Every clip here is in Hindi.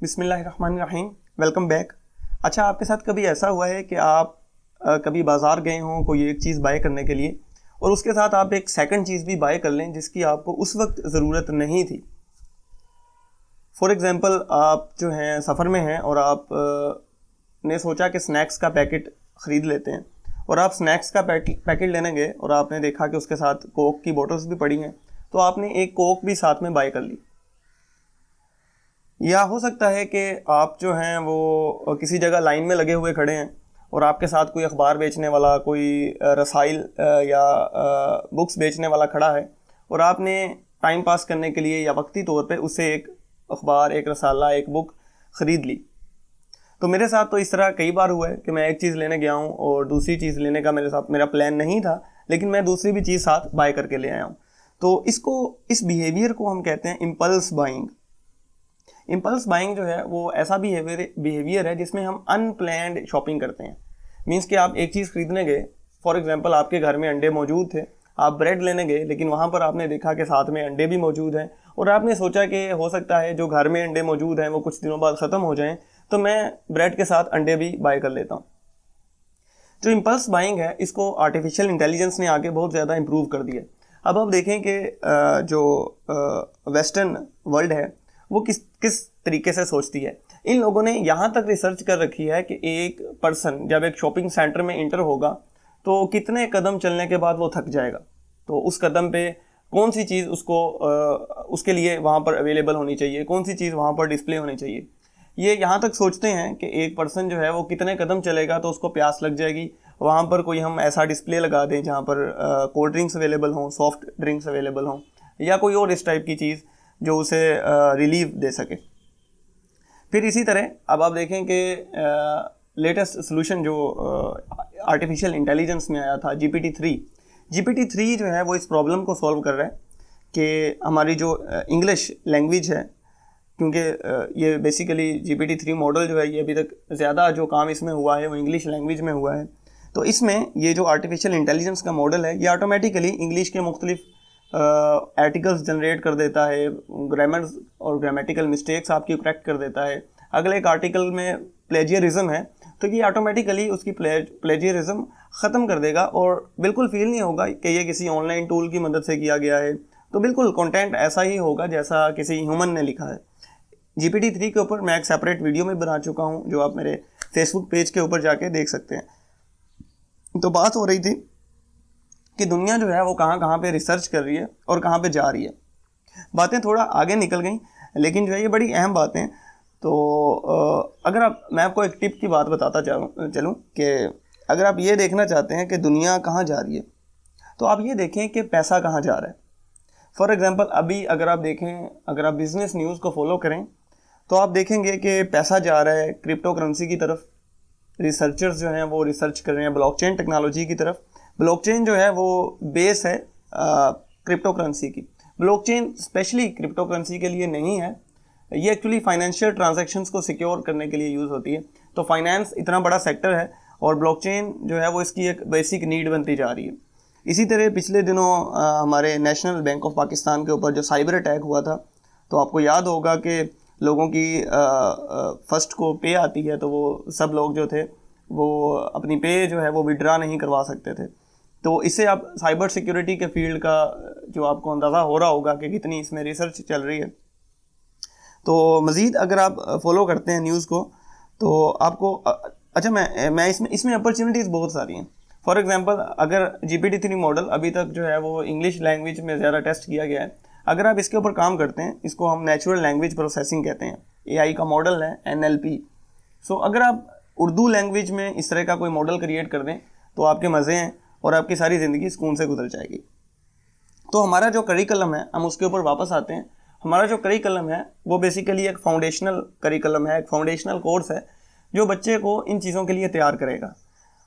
बिस्मिल्लाहिर्रहमानिर्रहीम। Welcome back. अच्छा, आपके साथ कभी ऐसा हुआ है कि आप कभी बाज़ार गए हों कोई एक चीज़ बाय करने के लिए और उसके साथ आप एक सेकंड चीज़ भी बाय कर लें जिसकी आपको उस वक्त ज़रूरत नहीं थी। फॉर एग्ज़ाम्पल, आप जो हैं सफ़र में हैं और आप ने सोचा कि स्नैक्स का पैकेट ख़रीद लेते हैं और आप स्नैक्स का पैकेट लेने गए और आपने देखा कि उसके साथ कोक की बोतल्स भी पड़ी हैं, तो आपने एक कोक भी साथ में बाय कर ली। या हो सकता है कि आप जो हैं वो किसी जगह लाइन में लगे हुए खड़े हैं और आपके साथ कोई अखबार बेचने वाला, कोई रसाइल या बुक्स बेचने वाला खड़ा है और आपने टाइम पास करने के लिए या वक्ती तौर पे उससे एक अखबार, एक रसाला, एक बुक ख़रीद ली। तो मेरे साथ तो इस तरह कई बार हुआ है कि मैं एक चीज़ लेने गया हूँ और दूसरी चीज़ लेने का मेरा प्लान नहीं था, लेकिन मैं दूसरी भी चीज़ साथ बाय करके ले आया हूँ। तो इस बिहेवियर को हम कहते हैं इम्पल्स बाइंग। इम्पल्स बाइंग जो है वो ऐसा बिहेवियर है जिसमें हम अनप्लैन्ड शॉपिंग करते हैं। मीन्स कि आप एक चीज़ खरीदने गए, फॉर एग्जांपल आपके घर में अंडे मौजूद थे, आप ब्रेड लेने गए, लेकिन वहाँ पर आपने देखा कि साथ में अंडे भी मौजूद हैं और आपने सोचा कि हो सकता है जो घर में अंडे मौजूद हैं वो कुछ दिनों बाद ख़त्म हो जाएं, तो मैं ब्रेड के साथ अंडे भी बाय कर लेता हूँ। जो इम्पल्स बाइंग है इसको आर्टिफिशियल इंटेलिजेंस ने आके बहुत ज़्यादा इम्प्रूव कर दिया। अब आप देखें कि जो वेस्टर्न वर्ल्ड है वो किस तरीके से सोचती है। इन लोगों ने यहाँ तक रिसर्च कर रखी है कि एक पर्सन जब एक शॉपिंग सेंटर में इंटर होगा तो कितने कदम चलने के बाद वो थक जाएगा, तो उस कदम पे कौन सी चीज़ उसके लिए वहाँ पर अवेलेबल होनी चाहिए, कौन सी चीज़ वहाँ पर डिस्प्ले होनी चाहिए। ये यहाँ तक सोचते हैं कि एक पर्सन जो है वो कितने कदम चलेगा तो उसको प्यास लग जाएगी, वहाँ पर कोई हम ऐसा डिस्प्ले लगा दें जहाँ पर कोल्ड ड्रिंक्स अवेलेबल हों, सॉफ्ट ड्रिंक्स अवेलेबल हों या कोई और इस टाइप की चीज़ जो उसे रिलीफ दे सके। फिर इसी तरह अब आप देखें कि लेटेस्ट सोल्यूशन जो आर्टिफिशियल इंटेलिजेंस में आया था GPT-3 जो है वो इस प्रॉब्लम को सॉल्व कर रहा है कि हमारी जो इंग्लिश लैंग्वेज है, क्योंकि ये बेसिकली GPT-3 मॉडल जो है ये अभी तक ज़्यादा जो काम इसमें हुआ है वो इंग्लिश लैंग्वेज में हुआ है। तो इसमें ये जो आर्टिफिशियल इंटेलिजेंस का मॉडल है ये ऑटोमेटिकली इंग्लिश के मुख्तलिफ आर्टिकल्स जनरेट कर देता है, ग्रामर और ग्रामेटिकल मिस्टेक्स आपकी करेक्ट कर देता है। अगले एक आर्टिकल में प्लेजियरिज्म है तो ये ऑटोमेटिकली उसकी प्लेजियरिज्म ख़त्म कर देगा और बिल्कुल फील नहीं होगा कि ये किसी ऑनलाइन टूल की मदद से किया गया है। तो बिल्कुल कंटेंट ऐसा ही होगा जैसा किसी ह्यूमन ने लिखा है। GPT-3 के ऊपर मैं एक सेपरेट वीडियो में बना चुका हूँ जो आप मेरे फेसबुक पेज के ऊपर जाके देख सकते हैं। तो बात हो रही थी कि दुनिया जो है वो कहाँ कहाँ पे रिसर्च कर रही है और कहाँ पे जा रही है। बातें थोड़ा आगे निकल गई लेकिन जो है ये बड़ी अहम बातें। तो मैं आपको एक टिप की बात बताता चलूँ कि अगर आप ये देखना चाहते हैं कि दुनिया कहाँ जा रही है तो आप ये देखें कि पैसा कहाँ जा रहा है। फॉर एग्ज़ाम्पल, अभी अगर आप बिज़नेस न्यूज़ को फॉलो करें तो आप देखेंगे कि पैसा जा रहा है क्रिप्टो करेंसी की तरफ। रिसर्चर्स जो हैं वो रिसर्च कर रहे हैं ब्लॉकचेन टेक्नोलॉजी की तरफ। ब्लॉकचेन जो है वो बेस है क्रिप्टो करेंसी की। ब्लॉकचेन स्पेशली क्रिप्टो करेंसी के लिए नहीं है, ये एक्चुअली फाइनेंशियल ट्रांजैक्शंस को सिक्योर करने के लिए यूज़ होती है। तो फाइनेंस इतना बड़ा सेक्टर है और ब्लॉकचेन जो है वो इसकी एक बेसिक नीड बनती जा रही है। इसी तरह पिछले दिनों हमारे नेशनल बैंक ऑफ पाकिस्तान के ऊपर जो साइबर अटैक हुआ था, तो आपको याद होगा कि लोगों की फर्स्ट को पे आती है तो वो सब लोग जो थे वो अपनी पे जो है वो विड्रा नहीं करवा सकते थे। तो इससे आप साइबर सिक्योरिटी के फील्ड का जो आपको अंदाज़ा हो रहा होगा कि कितनी इसमें रिसर्च चल रही है। तो मज़ीद अगर आप फॉलो करते हैं न्यूज़ को तो आपको अच्छा मैं इसमें अपॉर्चुनिटीज़ बहुत सारी हैं। फॉर एग्जांपल, अगर GPT-3 मॉडल अभी तक जो है वो इंग्लिश लैंग्वेज में ज़्यादा टेस्ट किया गया है। अगर आप इसके ऊपर काम करते हैं, इसको हम नेचुरल लैंग्वेज प्रोसेसिंग कहते हैं, AI का मॉडल है NLP। सो अगर आप उर्दू लैंग्वेज में इस तरह का कोई मॉडल क्रिएट कर दें तो आपके मज़े हैं और आपकी सारी ज़िंदगी सुकून से गुजर जाएगी। तो हमारा जो करिकुलम है, हम उसके ऊपर वापस आते हैं। हमारा जो करिकुलम है वो बेसिकली एक फाउंडेशनल करिकुलम है, एक फाउंडेशनल कोर्स है जो बच्चे को इन चीज़ों के लिए तैयार करेगा।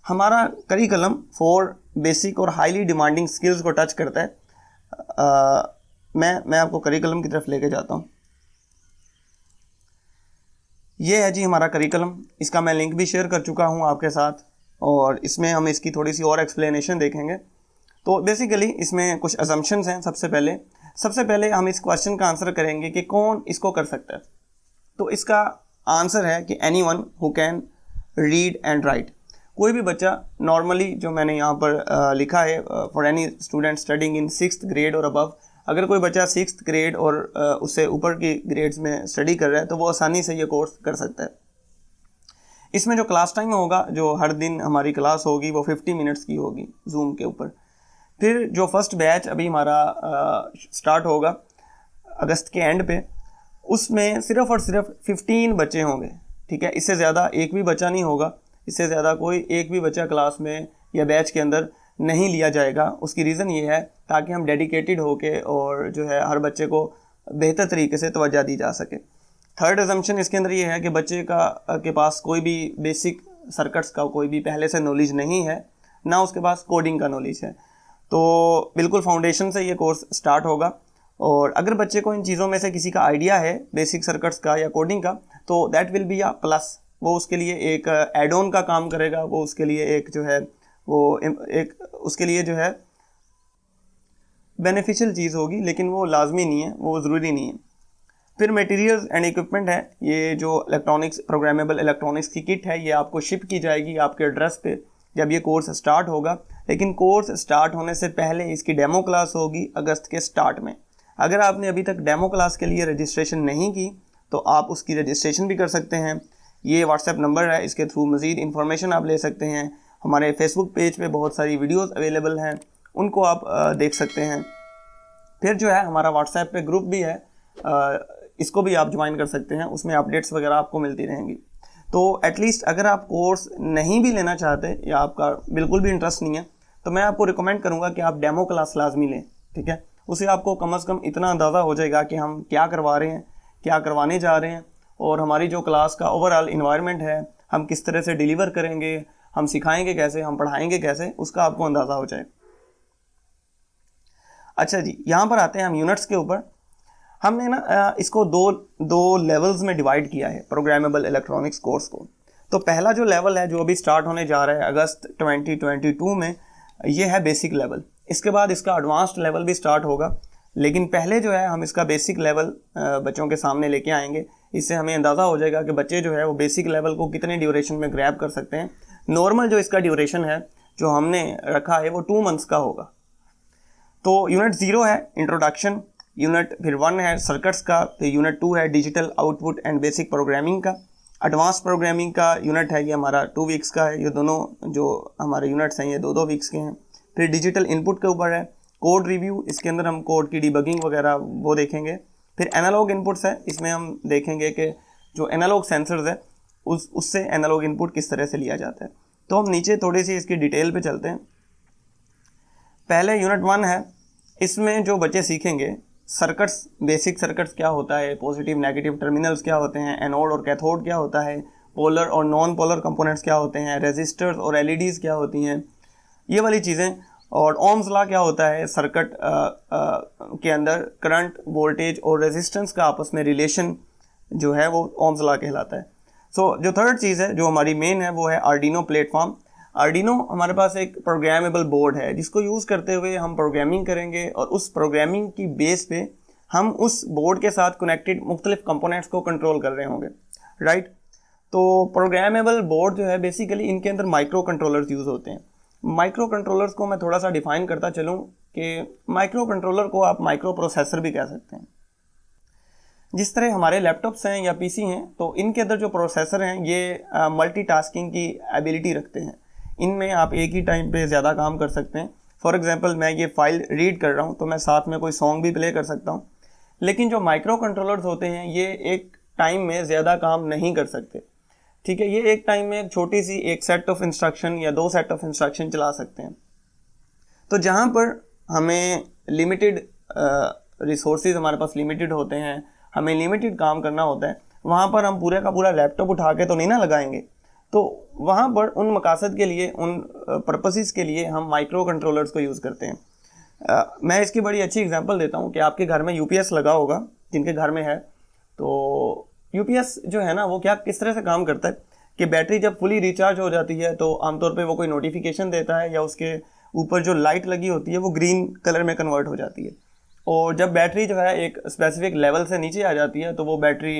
हमारा करिकुलम 4 बेसिक और हाईली डिमांडिंग स्किल्स को टच करता है। मैं आपको करिकुलम की तरफ लेके जाता हूँ। ये है जी हमारा करिकुलम, इसका मैं लिंक भी शेयर कर चुका हूँ आपके साथ और इसमें हम इसकी थोड़ी सी और एक्सप्लेनेशन देखेंगे। तो बेसिकली इसमें कुछ असम्पशंस हैं। सबसे पहले हम इस क्वेश्चन का आंसर करेंगे कि कौन इसको कर सकता है। तो इसका आंसर है कि anyone who can read and right. कोई भी बच्चा नॉर्मली, जो मैंने यहाँ पर लिखा है, for any student studying in 6th grade और अबव, अगर कोई बच्चा 6th ग्रेड और उससे ऊपर की ग्रेड्स में स्टडी कर रहा है तो वो आसानी से ये कोर्स कर सकता है। इसमें जो क्लास टाइम होगा, जो हर दिन हमारी क्लास होगी, वो 50 मिनट्स की होगी जूम के ऊपर। फिर जो फर्स्ट बैच अभी हमारा स्टार्ट होगा अगस्त के एंड पे, उसमें सिर्फ़ और सिर्फ 15 बच्चे होंगे, ठीक है। इससे ज़्यादा एक भी बच्चा नहीं होगा, इससे ज़्यादा कोई एक भी बच्चा क्लास में या बैच के अंदर नहीं लिया जाएगा। उसकी रीज़न ये है ताकि हम डेडिकेटेड होके और जो है हर बच्चे को बेहतर तरीके से तवज्जो दी जा सके। थर्ड अजम्पशन इसके अंदर ये है कि बच्चे के पास कोई भी बेसिक सर्किट्स का कोई भी पहले से नॉलेज नहीं है, ना उसके पास कोडिंग का नॉलेज है। तो बिल्कुल फाउंडेशन से ये कोर्स स्टार्ट होगा। और अगर बच्चे को इन चीज़ों में से किसी का आइडिया है, बेसिक सर्किट्स का या कोडिंग का, तो that will be a plus. वो उसके लिए एक एड ऑन का काम करेगा, वो उसके लिए एक जो है वो एक उसके लिए जो है बेनिफिशियल चीज़ होगी, लेकिन वो लाजमी नहीं है, वो ज़रूरी नहीं है। फिर मटेरियल्स एंड इक्विपमेंट है, ये जो इलेक्ट्रॉनिक्स, प्रोग्रामेबल इलेक्ट्रॉनिक्स की किट है, ये आपको शिप की जाएगी आपके एड्रेस पे जब ये कोर्स स्टार्ट होगा। लेकिन कोर्स स्टार्ट होने से पहले इसकी डेमो क्लास होगी अगस्त के स्टार्ट में। अगर आपने अभी तक डेमो क्लास के लिए रजिस्ट्रेशन नहीं की तो आप उसकी रजिस्ट्रेशन भी कर सकते हैं। ये व्हाट्सएप नंबर है, इसके थ्रू मज़ीद इन्फॉर्मेशन आप ले सकते हैं। हमारे फेसबुक पेज पे बहुत सारी वीडियोस अवेलेबल हैं, उनको आप देख सकते हैं। फिर जो है हमारा व्हाट्सएप पे ग्रुप भी है, इसको भी आप ज्वाइन कर सकते हैं, उसमें अपडेट्स वगैरह आपको मिलती रहेंगी। तो एटलीस्ट अगर आप कोर्स नहीं भी लेना चाहते या आपका बिल्कुल भी इंटरेस्ट नहीं है, तो मैं आपको रिकमेंड करूँगा कि आप डेमो क्लास लाजमी लें, ठीक है। उससे आपको कम से कम इतना अंदाज़ा हो जाएगा कि हम क्या करवा रहे हैं, क्या करवाने जा रहे हैं, और हमारी जो क्लास का ओवरऑल इन्वायरमेंट है, हम किस तरह से डिलीवर करेंगे, हम सिखाएंगे कैसे, हम पढ़ाएंगे कैसे, उसका आपको अंदाज़ा हो जाए। अच्छा जी, यहाँ पर आते हैं हम यूनिट्स के ऊपर। हमने ना इसको दो लेवल्स में डिवाइड किया है प्रोग्रामेबल इलेक्ट्रॉनिक्स कोर्स को। तो पहला जो लेवल है जो अभी स्टार्ट होने जा रहा है अगस्त 2022 में, ये है बेसिक लेवल। इसके बाद इसका एडवांस्ड लेवल भी स्टार्ट होगा, लेकिन पहले जो है हम इसका बेसिक लेवल बच्चों के सामने लेके आएंगे। इससे हमें अंदाज़ा हो जाएगा कि बच्चे जो है वो बेसिक लेवल को कितने ड्यूरेशन में ग्रैब कर सकते हैं। नॉर्मल जो इसका ड्यूरेशन है जो हमने रखा है वो 2 मंथ्स का होगा। तो यूनिट 0 है इंट्रोडक्शन, यूनिट फिर 1 है सर्किट्स का, तो यूनिट 2 है digital output and basic programming का। एडवांस प्रोग्रामिंग का यूनिट है, ये हमारा 2 वीक्स का है। ये दोनों जो हमारे यूनिट्स हैं ये 2-2 वीक्स के हैं। फिर डिजिटल इनपुट के ऊपर है कोड रिव्यू, इसके अंदर हम कोड की डिबगिंग वगैरह वो देखेंगे। फिर एनालॉग इनपुट्स है, इसमें हम देखेंगे कि जो एनालॉग सेंसर्स है उससे एनालॉग इनपुट किस तरह से लिया जाता है। तो हम नीचे थोड़ी सी इसकी डिटेल पे चलते हैं। पहले यूनिट 1 है, इसमें जो बच्चे सीखेंगे सर्किट्स, बेसिक सर्किट्स क्या होता है, पॉजिटिव नेगेटिव टर्मिनल्स क्या होते हैं, एनोड और कैथोड क्या होता है, पोलर और नॉन पोलर कंपोनेंट्स क्या होते हैं, रेजिस्टर्स और एलईडीज़ क्या होती हैं, ये वाली चीज़ें। और ओम्स लॉ क्या होता है, सर्किट के अंदर करंट, वोल्टेज और रेजिस्टेंस का आपस में रिलेशन जो है वो ओम्स लॉ कहलाता है। सो जो थर्ड चीज़ है जो हमारी मेन है वो है आर्डिनो प्लेटफॉर्म। आर्डिनो हमारे पास एक प्रोग्रामेबल बोर्ड है जिसको यूज़ करते हुए हम प्रोग्रामिंग करेंगे, और उस प्रोग्रामिंग की बेस पे हम उस बोर्ड के साथ कनेक्टेड मुख्तलिफ कंपोनेंट्स को कंट्रोल कर रहे होंगे, राइट। तो प्रोग्रामेबल बोर्ड जो है बेसिकली इनके अंदर माइक्रो कंट्रोलर्स यूज़ होते हैं। माइक्रो कंट्रोलर्स को मैं थोड़ा सा डिफाइन करता चलूँ कि माइक्रो कंट्रोलर को आप माइक्रो प्रोसेसर भी कह सकते हैं। जिस तरह हमारे लैपटॉप्स हैं या पीसी हैं, तो इनके अंदर जो प्रोसेसर हैं ये मल्टीटास्किंग की एबिलिटी रखते हैं। इनमें आप एक ही टाइम पे ज़्यादा काम कर सकते हैं। फॉर एग्जांपल मैं ये फाइल रीड कर रहा हूँ तो मैं साथ में कोई सॉन्ग भी प्ले कर सकता हूँ। लेकिन जो माइक्रो कंट्रोलर्स होते हैं ये एक टाइम में ज़्यादा काम नहीं कर सकते, ठीक है। ये एक टाइम में एक छोटी सी एक सेट ऑफ इंस्ट्रक्शन या 2 सेट ऑफ इंस्ट्रक्शन चला सकते हैं। तो जहाँ पर हमें लिमिटेड रिसोर्सेज, हमारे पास लिमिटेड होते हैं, हमें लिमिटेड काम करना होता है, वहाँ पर हम पूरे का पूरा लैपटॉप उठा के तो नहीं ना लगाएंगे। तो वहाँ पर उन मकासद के लिए, उन पर्पसेस के लिए हम माइक्रो कंट्रोलर्स को यूज़ करते हैं। मैं इसकी बड़ी अच्छी एग्जांपल देता हूँ कि आपके घर में यूपीएस लगा होगा, जिनके घर में है। तो यूपीएस जो है ना वो क्या किस तरह से काम करता है कि बैटरी जब फुली रिचार्ज हो जाती है तो आमतौर पे वो कोई नोटिफिकेशन देता है या उसके ऊपर जो लाइट लगी होती है वो ग्रीन कलर में कन्वर्ट हो जाती है। और जब बैटरी जो है एक स्पेसिफिक लेवल से नीचे आ जाती है तो वो बैटरी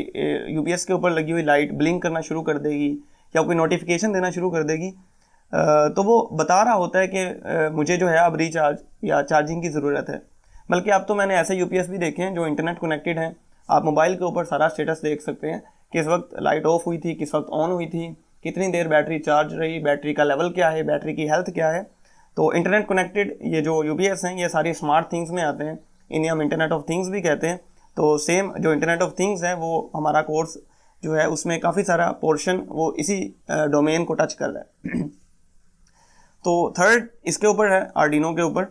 यूपीएस के ऊपर लगी हुई लाइट ब्लिंक करना शुरू कर देगी या कोई नोटिफिकेशन देना शुरू कर देगी। तो वो बता रहा होता है कि मुझे जो है अब रिचार्ज या चार्जिंग की ज़रूरत है। बल्कि अब तो मैंने ऐसे यूपीएस भी देखे हैं जो इंटरनेट कनेक्टेड हैं, आप मोबाइल के ऊपर सारा स्टेटस देख सकते हैं, किस वक्त लाइट ऑफ हुई थी, किस वक्त ऑन हुई थी, कितनी देर बैटरी चार्ज रही, बैटरी का लेवल क्या है, बैटरी की हेल्थ क्या है। तो इंटरनेट कनेक्टेड ये जो यूपीएस हैं ये सारी स्मार्ट थिंग्स में आते हैं, इन्हें हम इंटरनेट ऑफ थिंग्स भी कहते हैं। तो सेम जो इंटरनेट ऑफ थिंग्स है वो हमारा कोर्स जो है उसमें काफ़ी सारा पोर्शन वो इसी डोमेन को टच कर रहा है। तो थर्ड इसके ऊपर है आर्डिनो के ऊपर,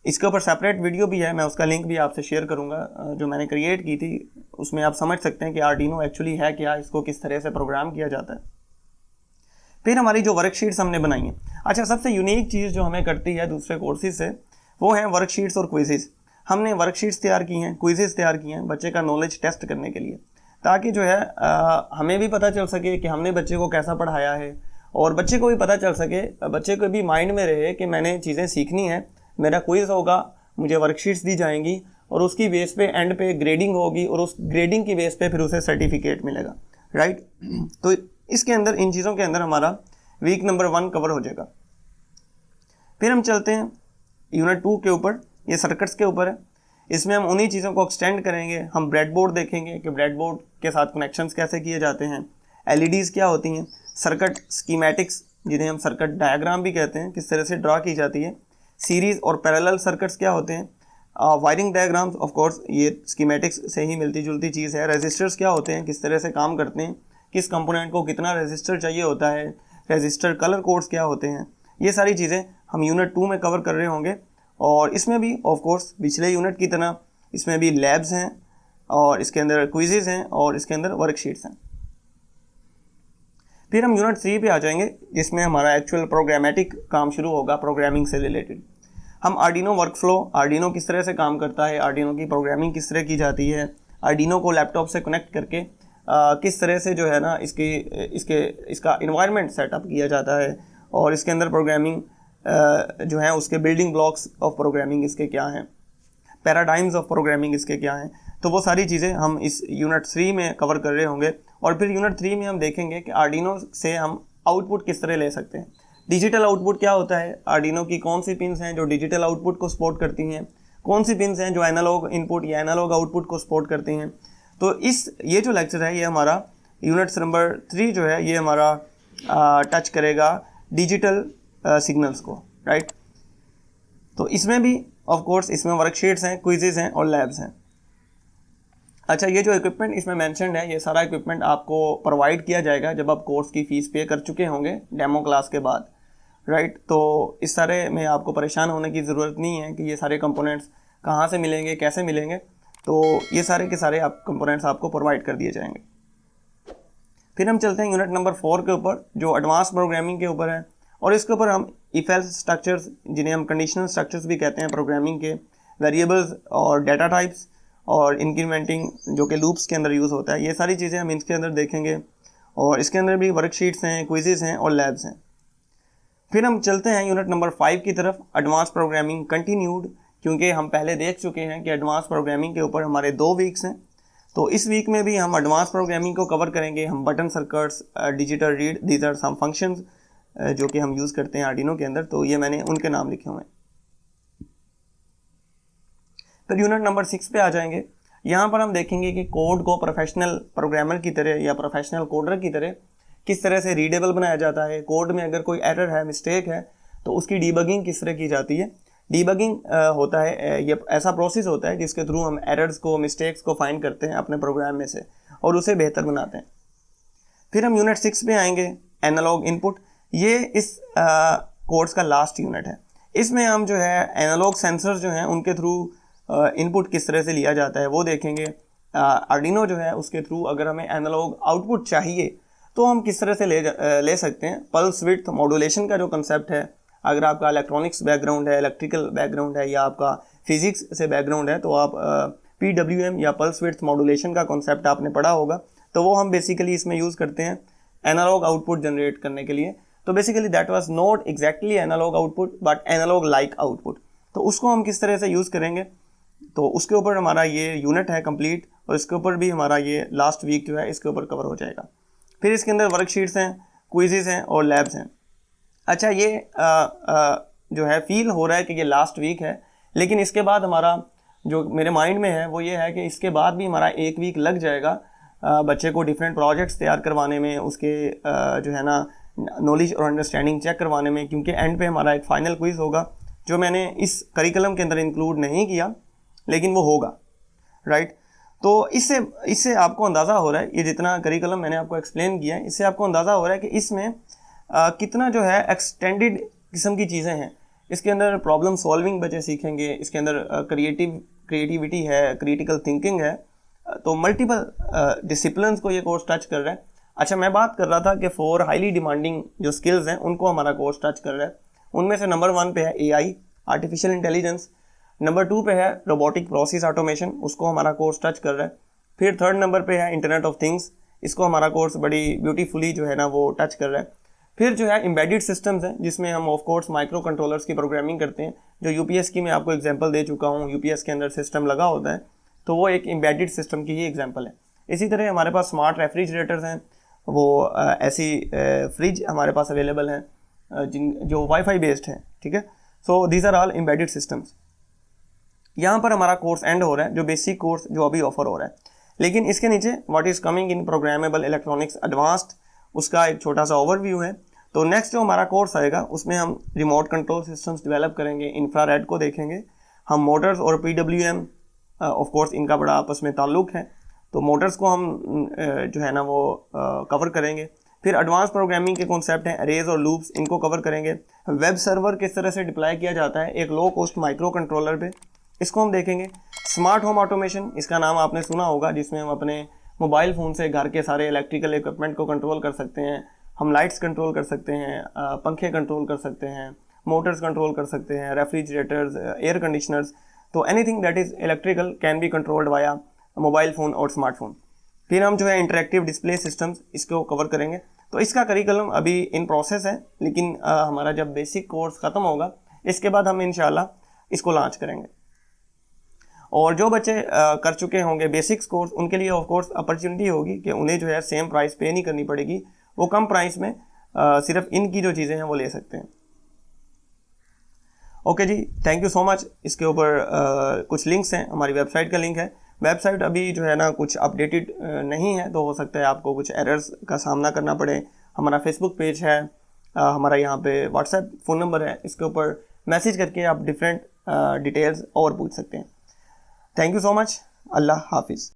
इसके ऊपर सेपरेट वीडियो भी है, मैं उसका लिंक भी आपसे शेयर करूंगा जो मैंने क्रिएट की थी, उसमें आप समझ सकते हैं कि आर्डिनो एक्चुअली है क्या, इसको किस तरह से प्रोग्राम किया जाता है। फिर हमारी जो वर्कशीट्स हमने बनाई हैं, अच्छा सबसे यूनिक चीज़ जो हमें करती है दूसरे कोर्सेज से वो है वर्कशीट्स और क्विजेज़। हमने वर्कशीट्स तैयार की हैं, क्विजेज़ तैयार किए हैं बच्चे का नॉलेज टेस्ट करने के लिए, ताकि जो है हमें भी पता चल सके कि हमने बच्चे को कैसा पढ़ाया है और बच्चे को भी पता चल सके, बच्चे को भी माइंड में रहे कि मैंने चीज़ें सीखनी है, मेरा क्विज होगा, मुझे वर्कशीट्स दी जाएंगी और उसकी बेस पे एंड पे ग्रेडिंग होगी और उस ग्रेडिंग की बेस पे फिर उसे सर्टिफिकेट मिलेगा, राइट। तो इसके अंदर इन चीज़ों के अंदर हमारा वीक नंबर 1 कवर हो जाएगा। फिर हम चलते हैं यूनिट 2 के ऊपर, ये सर्किट्स के ऊपर है। इसमें हम उन्हीं चीज़ों को एक्सटेंड करेंगे, हम ब्रेडबोर्ड देखेंगे कि ब्रेडबोर्ड के साथ कनेक्शंस कैसे किए जाते हैं, एलईडीज़ क्या होती हैं, सर्किट स्कीमेटिक्स जिन्हें हम सर्किट डायग्राम भी कहते हैं किस तरह से ड्रा की जाती है, सीरीज़ और पैरेलल सर्किट्स क्या होते हैं, वायरिंग डायग्राम्स ऑफ कोर्स ये स्कीमेटिक्स से ही मिलती जुलती चीज़ है, रेजिस्टर्स क्या होते हैं, किस तरह से काम करते हैं, किस कंपोनेंट को कितना रेजिस्टर चाहिए होता है, रेजिस्टर कलर कोड्स क्या होते हैं, ये सारी चीज़ें हम यूनिट 2 में कवर कर रहे होंगे। और इसमें भी ऑफ कोर्स पिछले यूनिट की तरह इसमें भी लैब्स हैं और इसके अंदर क्विजेज़ हैं और इसके अंदर वर्कशीट्स हैं। फिर हम यूनिट 3 पे आ जाएंगे जिसमें हमारा एक्चुअल प्रोग्रामेटिक काम शुरू होगा, प्रोग्रामिंग से रिलेटेड। हम आर्डिनो वर्कफ्लो, आर्डिनो किस तरह से काम करता है, आर्डिनो की प्रोग्रामिंग किस तरह की जाती है, आर्डिनो को लैपटॉप से कनेक्ट करके किस तरह से जो है ना इसका इन्वायरमेंट सेटअप किया जाता है और इसके अंदर प्रोग्रामिंग जो है उसके बिल्डिंग ब्लॉक्स ऑफ प्रोग्रामिंग इसके क्या हैं, पैराडाइम्स ऑफ प्रोग्रामिंग इसके क्या हैं। तो वो सारी चीज़ें हम इस यूनिट 3 में कवर कर रहे होंगे। और फिर यूनिट 3 में हम देखेंगे कि आर्डिनो से हम आउटपुट किस तरह ले सकते हैं। डिजिटल आउटपुट क्या होता है, आर्डिनो की कौन सी पिन्स हैं जो डिजिटल आउटपुट को सपोर्ट करती हैं, कौन सी पिन्स हैं जो एनालॉग इनपुट या एनालॉग आउटपुट को सपोर्ट करती हैं। तो ये जो लेक्चर है ये हमारा यूनिट्स नंबर 3 जो है ये हमारा टच करेगा डिजिटल सिग्नल्स को, राइट। तो इसमें भी ऑफ कोर्स इसमें वर्कशीट्स हैं, क्विजेज हैं और लैब्स हैं। अच्छा, ये जो इक्विपमेंट इसमें मेंशन्ड है ये सारा इक्विपमेंट आपको प्रोवाइड किया जाएगा जब आप कोर्स की फ़ीस पे कर चुके होंगे डेमो क्लास के बाद, राइट। तो इस सारे में आपको परेशान होने की ज़रूरत नहीं है कि ये सारे कंपोनेंट्स कहाँ से मिलेंगे, कैसे मिलेंगे। तो ये सारे के सारे आप कंपोनेंट्स आपको प्रोवाइड कर दिए जाएंगे। फिर हम चलते हैं यूनिट नंबर 4 के ऊपर जो एडवांस प्रोग्रामिंग के ऊपर है और इसके ऊपर हम इफ एल्स स्ट्रक्चर्स जिन्हें हम कंडीशनल स्ट्रक्चर्स भी कहते हैं प्रोग्रामिंग के, वेरिएबल्स और डाटा टाइप्स और इंक्रीमेंटिंग जो कि लूप्स के अंदर यूज़ होता है, ये सारी चीज़ें हम इसके अंदर देखेंगे। और इसके अंदर भी वर्कशीट्स हैं, क्विजेज़ हैं और लैब्स हैं। फिर हम चलते हैं यूनिट नंबर 5 की तरफ, एडवांस प्रोग्रामिंग कंटिन्यूड, क्योंकि हम पहले देख चुके हैं कि एडवांस प्रोग्रामिंग के ऊपर हमारे 2 वीक्स हैं। तो इस वीक में भी हम एडवांस प्रोग्रामिंग को कवर करेंगे। हम button circuits, digital read, these are some functions जो कि हम यूज़ करते हैं आर्डिनो के अंदर, तो ये मैंने उनके नाम लिखे हुए हैं। फिर यूनिट नंबर 6 पे आ जाएंगे। यहाँ पर हम देखेंगे कि कोड को प्रोफेशनल प्रोग्रामर की तरह या प्रोफेशनल कोडर की तरह किस तरह से रीडेबल बनाया जाता है। कोड में अगर कोई एरर है, मिस्टेक है, तो उसकी डीबगिंग किस तरह की जाती है। डीबगिंग होता है ये ऐसा प्रोसेस होता है जिसके थ्रू हम एरर्स को, मिस्टेक्स को फाइंड करते हैं अपने प्रोग्राम में से और उसे बेहतर बनाते हैं। फिर हम यूनिट 6 पे आएंगे, एनालॉग इनपुट। ये इस कोर्स का लास्ट यूनिट है। इसमें हम जो है एनालॉग सेंसर्स जो हैं उनके थ्रू इनपुट किस तरह से लिया जाता है वो देखेंगे। आर्डिनो जो है उसके थ्रू अगर हमें एनालॉग आउटपुट चाहिए तो हम किस तरह से ले सकते हैं। पल्स विड्थ मॉड्यूलेशन का जो कंसेप्ट है, अगर आपका इलेक्ट्रॉनिक्स बैकग्राउंड है, इलेक्ट्रिकल बैकग्राउंड है या आपका फिजिक्स से बैकग्राउंड है तो आप PWM या पल्स विड्थ मॉड्यूलेशन का कॉन्सेप्ट आपने पढ़ा होगा। तो वो हम बेसिकली इसमें यूज़ करते हैं एनालॉग आउटपुट जनरेट करने के लिए। तो basically that was not exactly analog output but analog like output. तो उसको हम किस तरह से यूज़ करेंगे तो उसके ऊपर हमारा ये यूनिट है कंप्लीट, और इसके ऊपर भी हमारा ये लास्ट वीक जो है इसके ऊपर कवर हो जाएगा। फिर इसके अंदर वर्कशीट्स हैं, क्विज़ेस हैं और लैब्स हैं। अच्छा, ये जो है फील हो रहा है कि ये लास्ट वीक है, लेकिन इसके बाद हमारा जो मेरे माइंड में है वो ये है कि इसके बाद भी हमारा 1 वीक लग जाएगा बच्चे को डिफरेंट प्रोजेक्ट्स तैयार करवाने में, उसके जो है ना नॉलेज और अंडरस्टैंडिंग चेक करवाने में, क्योंकि एंड पे हमारा एक फ़ाइनल क्विज़ होगा जो मैंने इस करिकुलम के अंदर इंक्लूड नहीं किया, लेकिन वो होगा, राइट। तो इससे आपको अंदाज़ा हो रहा है, ये जितना करिकुलम मैंने आपको एक्सप्लेन किया है, इससे आपको अंदाज़ा हो रहा है कि इसमें कितना जो है एक्सटेंडेड किस्म की चीज़ें हैं। इसके अंदर प्रॉब्लम सॉल्विंग बच्चे सीखेंगे, इसके अंदर क्रिएटिविटी है, क्रिटिकल थिंकिंग है, तो मल्टीपल डिसिप्लिन्स को ये कोर्स टच कर रहा है। अच्छा, मैं बात कर रहा था कि 4 हाईली डिमांडिंग जो स्किल्स हैं उनको हमारा कोर्स टच कर रहा है। उनमें से नंबर 1 पे है AI, आर्टिफिशियल इंटेलिजेंस। नंबर 2 पे है रोबोटिक प्रोसेस ऑटोमेशन, उसको हमारा कोर्स टच कर रहा है। फिर 3rd नंबर पे है इंटरनेट ऑफ थिंग्स, इसको हमारा कोर्स बड़ी ब्यूटीफुली जो है ना वो टच कर रहा है। फिर जो है एम्बेडेड सिस्टम्स हैं, जिसमें हम ऑफ कोर्स माइक्रो कंट्रोलर्स की प्रोग्रामिंग करते हैं, जो यूपीएस की मैं आपको एग्जांपल दे चुका हूँ। यूपीएस के अंदर सिस्टम लगा होता है, तो वो एक एम्बेडेड सिस्टम की ही एग्जांपल है। इसी तरह हमारे पास स्मार्ट रेफ्रिजरेटर्स हैं, वो ऐसी फ्रिज हमारे पास अवेलेबल हैं जो वाईफाई बेस्ड हैं, ठीक है। So these are all embedded systems. यहाँ पर हमारा कोर्स एंड हो रहा है, जो बेसिक कोर्स जो अभी ऑफर हो रहा है। लेकिन इसके नीचे what is coming in programmable electronics advanced, उसका एक छोटा सा ओवरव्यू है। तो नेक्स्ट जो हमारा कोर्स आएगा उसमें हम रिमोट कंट्रोल सिस्टम्स डेवलप करेंगे, इंफ्रारेड को देखेंगे हम, मोटर्स और PWM ऑफ कोर्स इनका बड़ा आपस में ताल्लुक़ है, तो मोटर्स को हम जो है ना वो कवर करेंगे। फिर एडवांस प्रोग्रामिंग के कॉन्सेप्ट हैं, अरेज और लूप्स, इनको कवर करेंगे। वेब सर्वर किस तरह से डिप्लॉय किया जाता है एक लो कॉस्ट माइक्रो कंट्रोलर पे, इसको हम देखेंगे। स्मार्ट होम ऑटोमेशन, इसका नाम आपने सुना होगा, जिसमें हम अपने मोबाइल फ़ोन से घर के सारे इलेक्ट्रिकल इक्विपमेंट को कंट्रोल कर सकते हैं। हम लाइट्स कंट्रोल कर सकते हैं, पंखे कंट्रोल कर सकते हैं, मोटर्स कंट्रोल कर सकते हैं, रेफ्रिजरेटर्स, एयर कंडीशनर्स, तो anything that is electrical can be controlled via mobile phone और स्मार्टफोन। फिर हम जो है इंटरेक्टिव डिस्प्ले सिस्टम्स, इसको कवर करेंगे। तो इसका करिकुलम अभी इन प्रोसेस है, लेकिन हमारा जब बेसिक कोर्स ख़त्म होगा इसके बाद हम इंशाल्लाह इसको लॉन्च करेंगे। और जो बच्चे कर चुके होंगे बेसिक्स कोर्स, उनके लिए ऑफ कोर्स अपॉर्चुनिटी होगी कि उन्हें जो है सेम प्राइस पे नहीं करनी पड़ेगी, वो कम प्राइस में सिर्फ इनकी जो चीज़ें हैं वो ले सकते हैं। ओके जी, थैंक यू सो मच। इसके ऊपर कुछ लिंक्स हैं, हमारी वेबसाइट का लिंक है। वेबसाइट अभी जो है ना कुछ अपडेटेड नहीं है, तो हो सकता है आपको कुछ एरर्स का सामना करना पड़े। हमारा फेसबुक पेज है, हमारा यहाँ पे व्हाट्सएप फ़ोन नंबर है, इसके ऊपर मैसेज करके आप डिफरेंट डिटेल्स और पूछ सकते हैं। Thank you so much. अल्लाह हाफिज़।